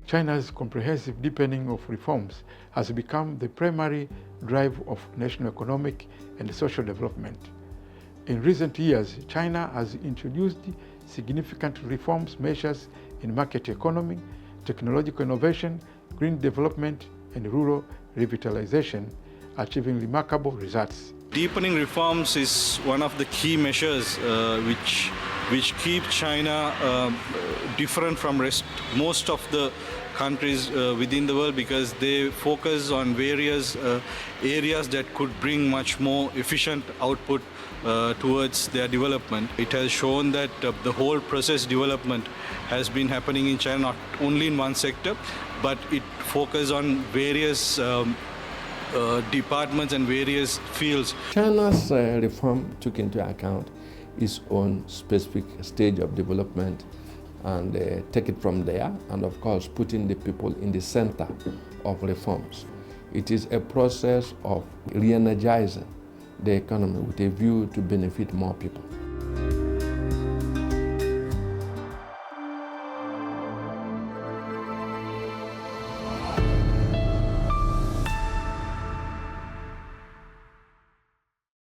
China's comprehensive deepening of reforms has become the primary drive of national economic and social development. In recent years, China has introduced significant reforms measures in market economy, technological innovation, green development, and rural revitalization, achieving remarkable results. Deepening reforms is one of the key measures which keep China different from most of the countries within the world, because they focus on various areas that could bring much more efficient output towards their development. It has shown that the whole process development has been happening in China, not only in one sector, but it focuses on various departments and various fields. China's reform took into account its own specific stage of development and take it from there, and of course putting the people in the center of reforms. It is a process of re-energizing the economy with a view to benefit more people.